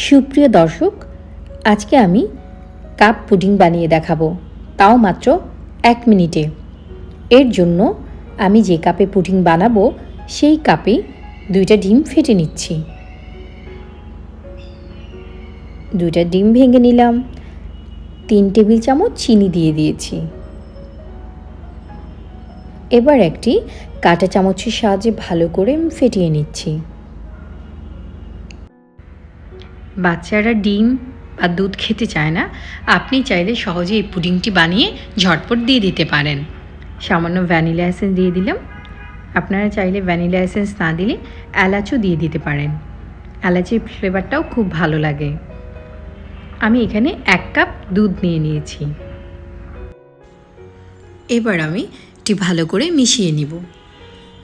সুপ্রিয় দর্শক, আজকে আমি কাপ পুডিং বানিয়ে দেখাবো, তাও মাত্র 1 মিনিটে। এর জন্য আমি যে কাপে পুডিং বানাবো সেই কাপে 2টা ডিম ফেটে নিচ্ছি। 2টা ডিম ভেঙে নিলাম। 3 টেবিল চামচ চিনি দিয়ে দিয়েছি। এবার একটি কাঁটা চামচের সাহায্যে ভালো করে ফেটিয়ে নিচ্ছি। বাচ্চারা ডিম বা দুধ খেতে চায় না, আপনি চাইলে সহজে এই পুডিংটি বানিয়ে ঝটপট দিয়ে দিতে পারেন। সামান্য ভ্যানিলা এসেন্স দিয়ে দিলাম। আপনারা চাইলে ভ্যানিলা এসেন্স না দিলে এলাচও দিয়ে দিতে পারেন। এলাচের ফ্লেভারটাও খুব ভালো লাগে। আমি এখানে 1 কাপ দুধ নিয়ে নিয়েছি। এবার আমি এটি ভালো করে মিশিয়ে নিব।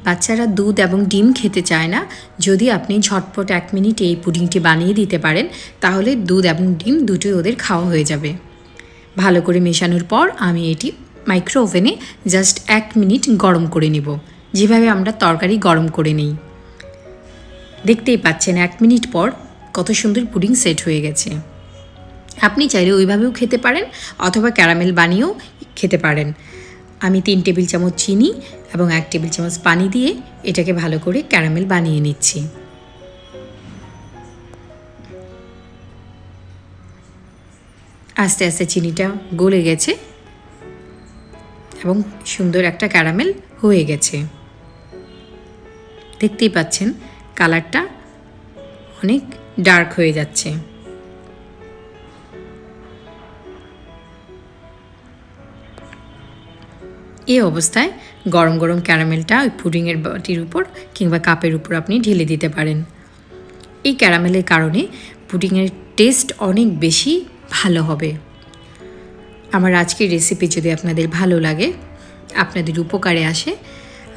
বাচ্চারা দুধ এবং ডিম খেতে চায় না, যদি আপনি ঝটপট 1 মিনিটে এই পুডিংটি বানিয়ে দিতে পারেন তাহলে দুধ এবং ডিম দুটোই ওদের খাওয়া হয়ে যাবে। ভালো করে মেশানোর পর আমি এটি মাইক্রো ওভেনে জাস্ট 1 মিনিট গরম করে নিব, যেভাবে আমরা তরকারি গরম করে নিই। দেখতেই পাচ্ছেন 1 মিনিট পর কত সুন্দর পুডিং সেট হয়ে গেছে। আপনি চাইলে ওইভাবেও খেতে পারেন অথবা ক্যারামেল বানিয়েও খেতে পারেন। আমি 3 টেবিল চামচ চিনি এবং 1 টেবিল চামচ পানি দিয়ে এটাকে ভালো করে ক্যারামেল বানিয়ে নিচ্ছি। আস্তে আস্তে চিনিটা গলে গেছে এবং সুন্দর একটা ক্যারামেল হয়ে গেছে। দেখতেই পাচ্ছেন কালারটা অনেক ডার্ক হয়ে যাচ্ছে। এই অবস্থায় গরম গরম ক্যারামেলটা ওই পুডিংয়ের বাটির উপর কিংবা কাপের উপর আপনি ঢেলে দিতে পারেন। এই ক্যারামেলের কারণে পুডিংয়ের টেস্ট অনেক বেশি ভালো হবে। আমার আজকের রেসিপি যদি আপনাদের ভালো লাগে, আপনাদের উপকারে আসে,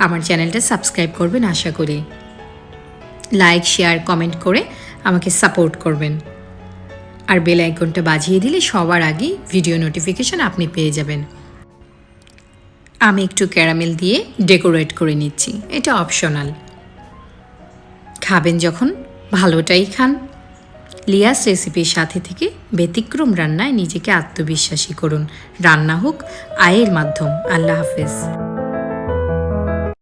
আমার চ্যানেলটা সাবস্ক্রাইব করবেন আশা করি। লাইক, শেয়ার, কমেন্ট করে আমাকে সাপোর্ট করবেন। আর বেল আইকনটা বাজিয়ে দিলে সবার আগে ভিডিও নোটিফিকেশন আপনি পেয়ে যাবেন। আমি একটু ক্যারামেল দিয়ে ডেকোরেট করে নিচ্ছি, এটা অপশনাল। খাবেন যখন ভালোটাই খান। লিয়াস রেসিপির সাথে থেকে ব্যতিক্রম রান্নায় নিজেকে আত্মবিশ্বাসী করুন। রান্না হোক আয়ের মাধ্যম। আল্লাহ হাফেজ।